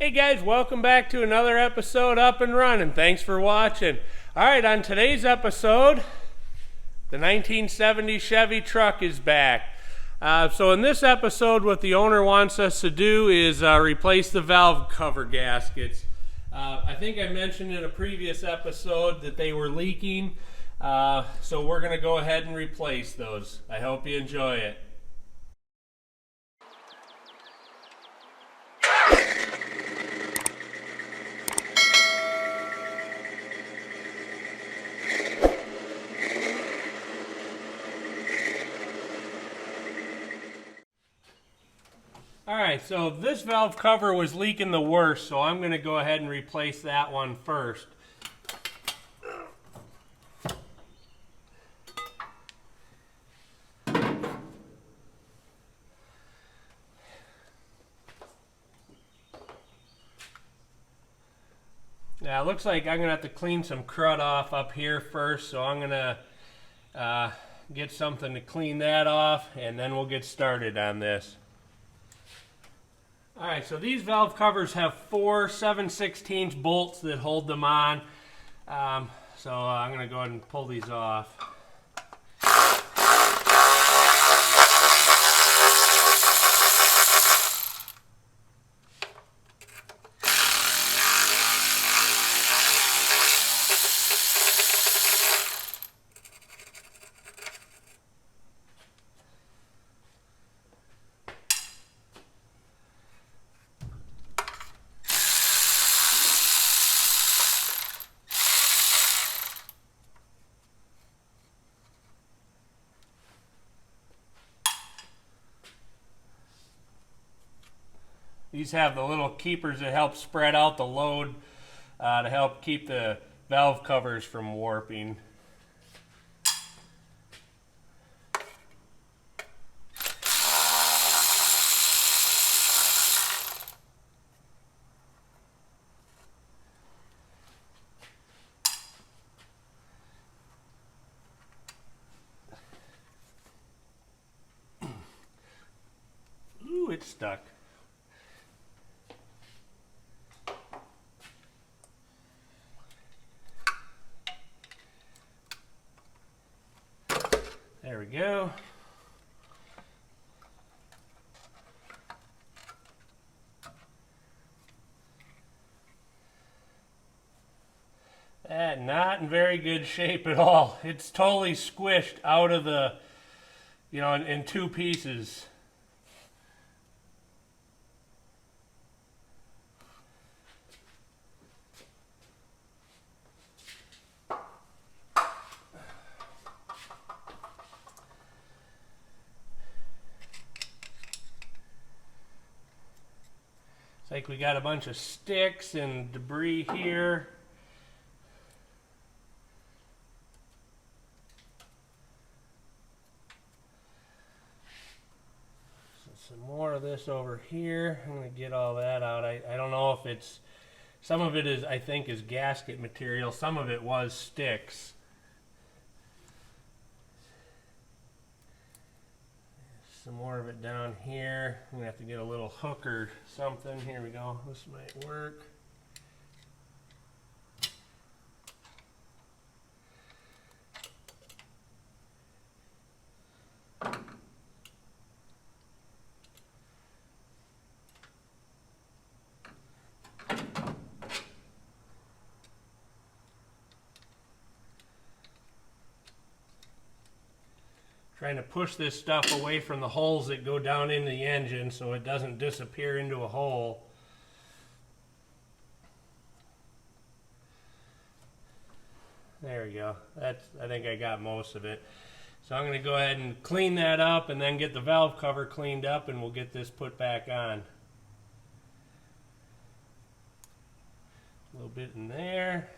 Hey guys, welcome back to another episode Up and Running. Thanks for watching. Alright, on today's episode, the 1970 Chevy truck is back. So in this episode, what the owner wants us to do is replace the valve cover gaskets. I think I mentioned in a previous episode that they were leaking, so we're going to go ahead and replace those. I hope you enjoy it. Alright, so this valve cover was leaking the worst, so I'm going to go ahead and replace that one first. Now it looks like I'm going to have to clean some crud off up here first, so I'm going to get something to clean that off, and then we'll get started on this. Alright, so these valve covers have 4 7/16 bolts that hold them on. So I'm going to go ahead and pull these off. These have the little keepers that help spread out the load to help keep the valve covers from warping. Ooh, it's stuck. There we go. Not in very good shape at all. It's totally squished out of the, in 2 pieces. It's like we got a bunch of sticks and debris here. So some more of this over here. I'm going to get all that out. I don't know if it's, some of it is, I think, is gasket material. Some of it was sticks. Some more of it down here. I'm going to have to get a little hook or something. Here we go. This might work. Trying to push this stuff away from the holes that go down in the engine so it doesn't disappear into a hole. There we go. I think I got most of it. So I'm going to go ahead and clean that up and then get the valve cover cleaned up, and we'll get this put back on. A little bit in there.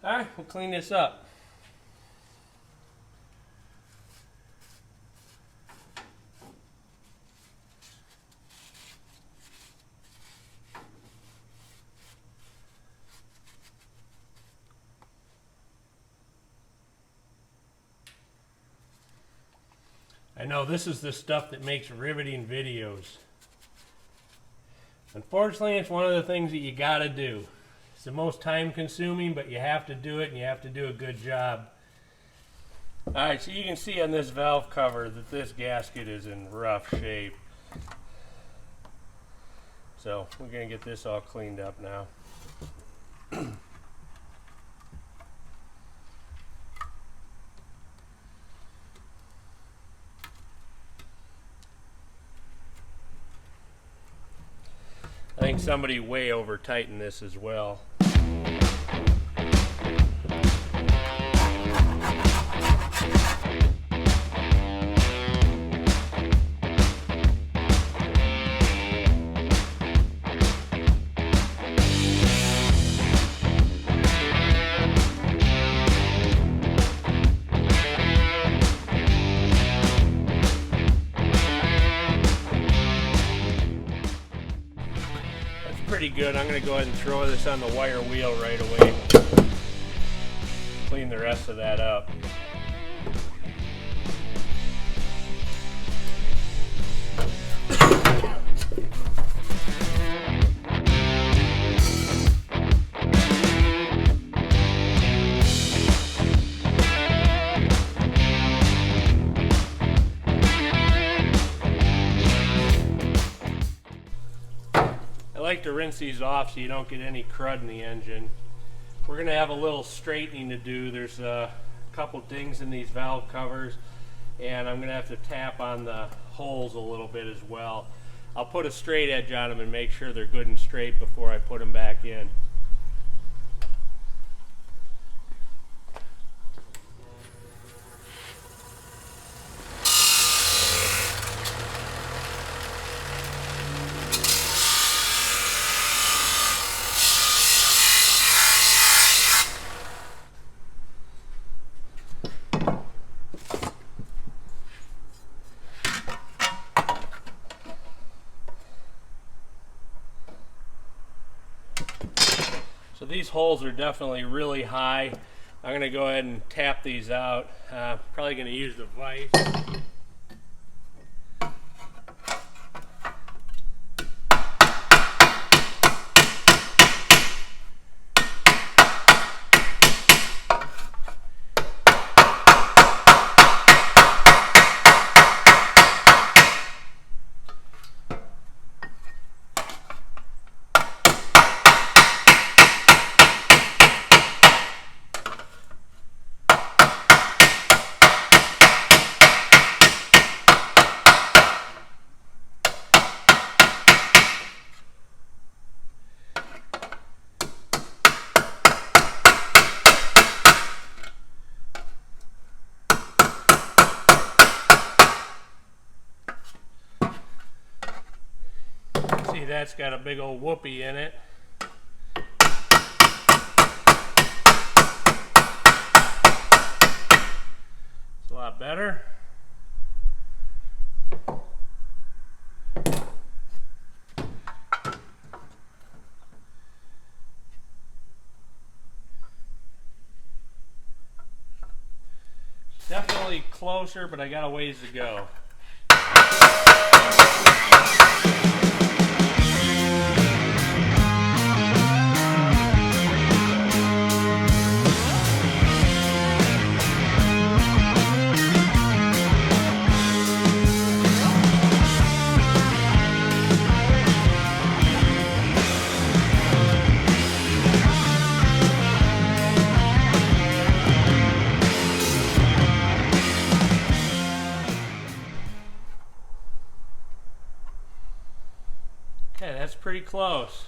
Alright, we'll clean this up. I know this is the stuff that makes riveting videos. Unfortunately, it's one of the things that you gotta do. It's the most time consuming, but you have to do it, and you have to do a good job. Alright, so you can see on this valve cover that this gasket is in rough shape. So we're going to get this all cleaned up now. I think somebody way over tightened this as well. Pretty good. I'm going to go ahead and throw this on the wire wheel right away. Clean the rest of that up. I like to rinse these off so you don't get any crud in the engine. We're going to have a little straightening to do. There's a couple dings in these valve covers, and I'm going to have to tap on the holes a little bit as well. I'll put a straight edge on them and make sure they're good and straight before I put them back in. So these holes are definitely really high. I'm going to go ahead and tap these out. Probably going to use the vise. See, that's got a big old whoopee in it. It's a lot better. Definitely closer, but I got a ways to go. Okay, that's pretty close.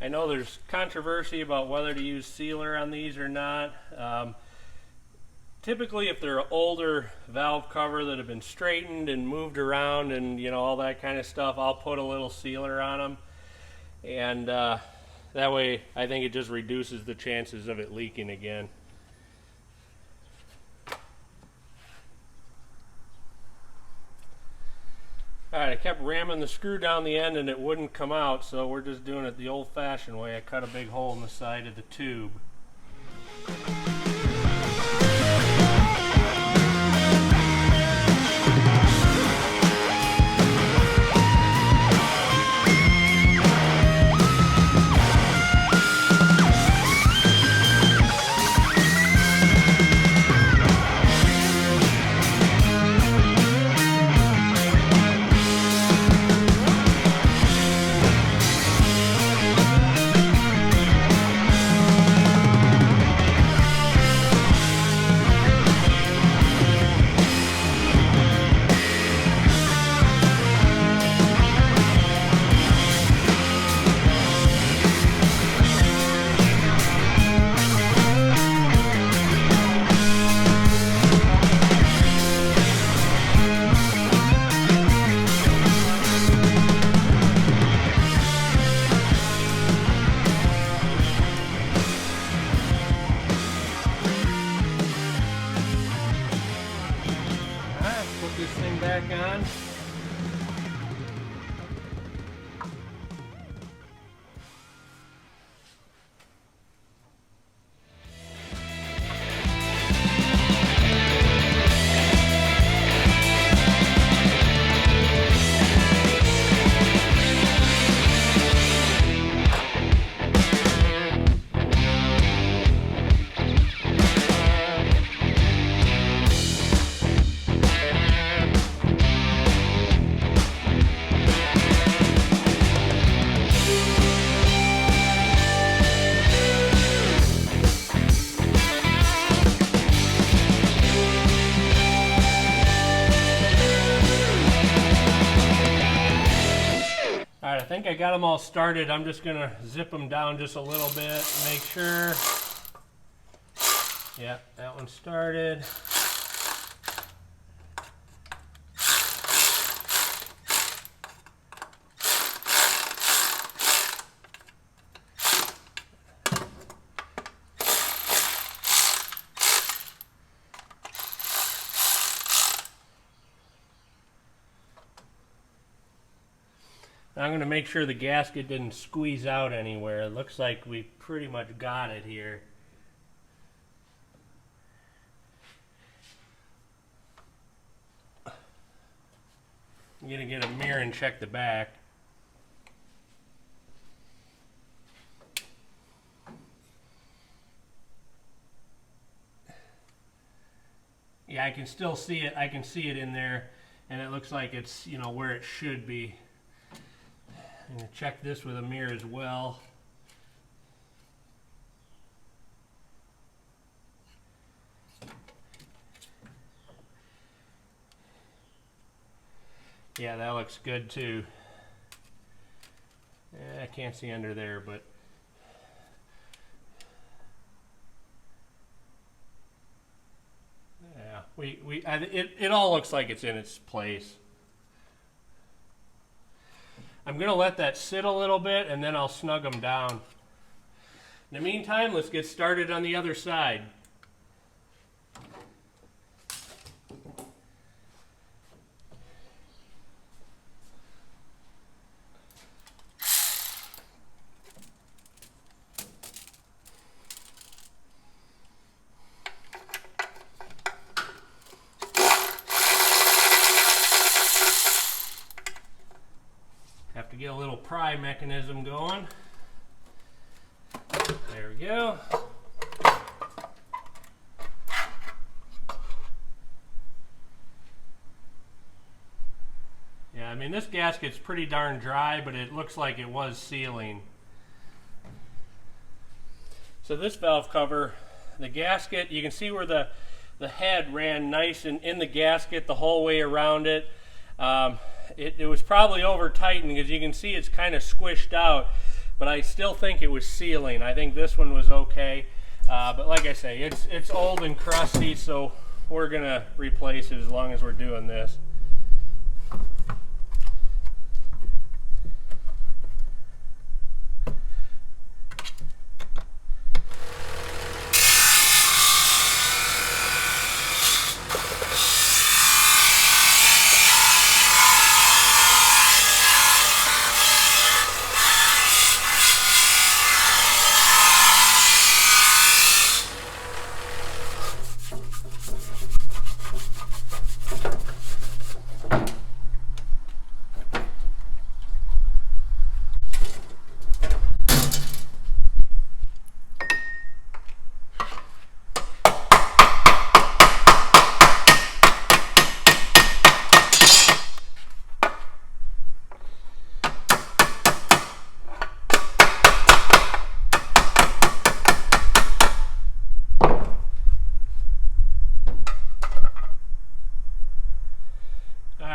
I know there's controversy about whether to use sealer on these or not. Typically, if they're an older valve cover that have been straightened and moved around and all that kind of stuff, I'll put a little sealer on them, and that way I think it just reduces the chances of it leaking again. Alright, I kept ramming the screw down the end and it wouldn't come out, so we're just doing it the old-fashioned way. I cut a big hole in the side of the tube. Put this thing back on. Alright, I think I got them all started. I'm just going to zip them down just a little bit, make sure. Yeah, that one started. I'm going to make sure the gasket didn't squeeze out anywhere. It looks like we pretty much got it here. I'm going to get a mirror and check the back. Yeah, I can still see it. I can see it in there, and it looks like it's, you know, where it should be. I'm going to check this with a mirror as well. Yeah, that looks good too. I can't see under there, but yeah, it all looks like it's in its place. I'm going to let that sit a little bit and then I'll snug them down. In the meantime, let's get started on the other side. Have to get a little pry mechanism going. There we go. Yeah, I mean, this gasket's pretty darn dry, but it looks like it was sealing. So this valve cover, the gasket, you can see where the head ran nice and in the gasket the whole way around it. It was probably over tightened because you can see it's kind of squished out, but I still think it was sealing. I think this one was okay, but like I say, it's old and crusty, so we're gonna replace it as long as we're doing this.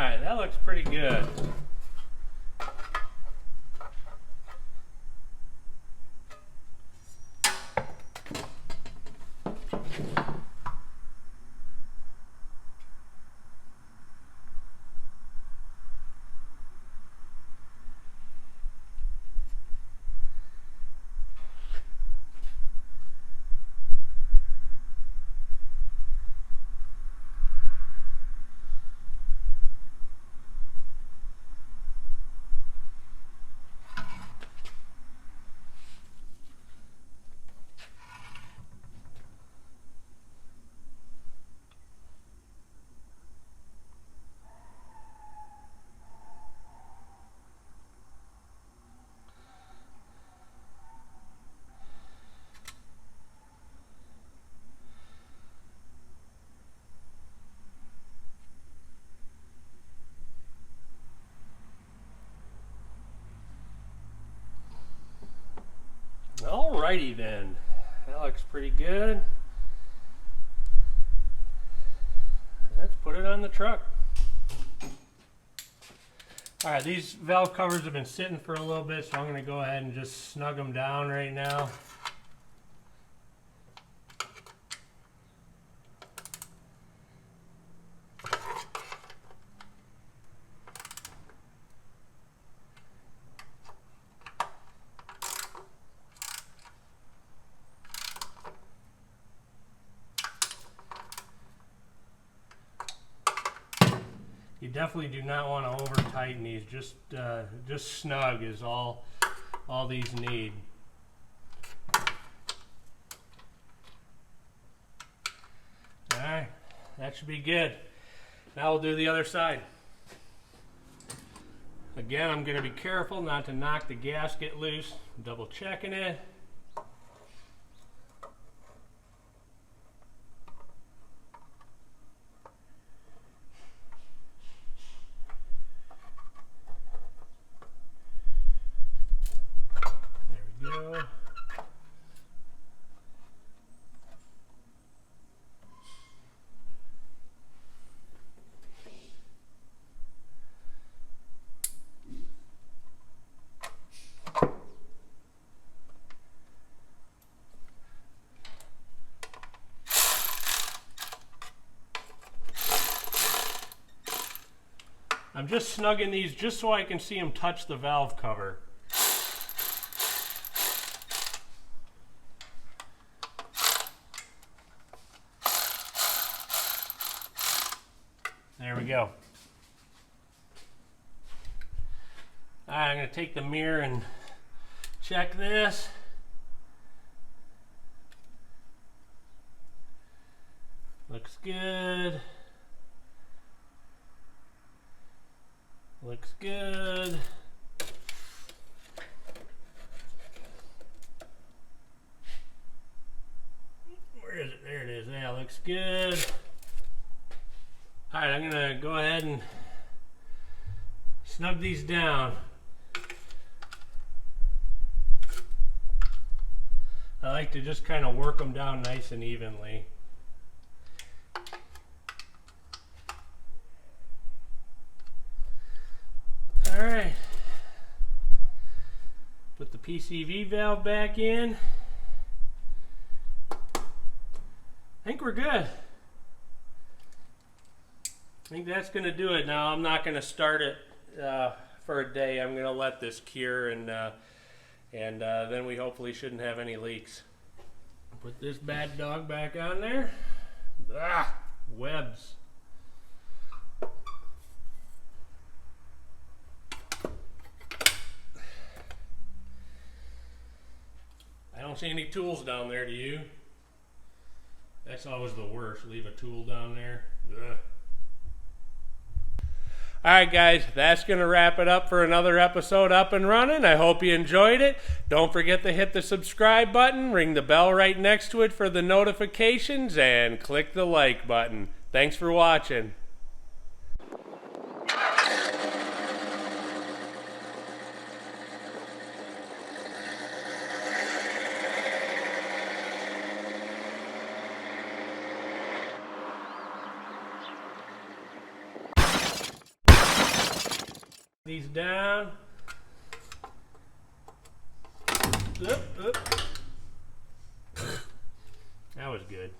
Alright, that looks pretty good. Alrighty then, that looks pretty good. Let's put it on the truck. Alright, these valve covers have been sitting for a little bit, so I'm going to go ahead and just snug them down right now. You definitely do not want to over tighten these. Just snug is all these need. Alright, that should be good. Now we'll do the other side. Again, I'm going to be careful not to knock the gasket loose. Double checking it. I'm just snugging these just so I can see them touch the valve cover. There we go. Alright, I'm going to take the mirror and check this. Looks good. Looks good. Where is it? There it is. Yeah, looks good. Alright, I'm going to go ahead and snug these down. I like to just kind of work them down nice and evenly. Alright, put the PCV valve back in. I think we're good. I think that's going to do it. Now I'm not going to start it for a day. I'm going to let this cure and then we hopefully shouldn't have any leaks. Put this bad dog back on there. Ah, webs. I don't see any tools down there, do you? That's always the worst, leave a tool down there. Ugh. Alright guys, that's going to wrap it up for another episode Up and Running. I hope you enjoyed it. Don't forget to hit the subscribe button, ring the bell right next to it for the notifications, and click the like button. Thanks for watching. these down. Oop, oop. That was good.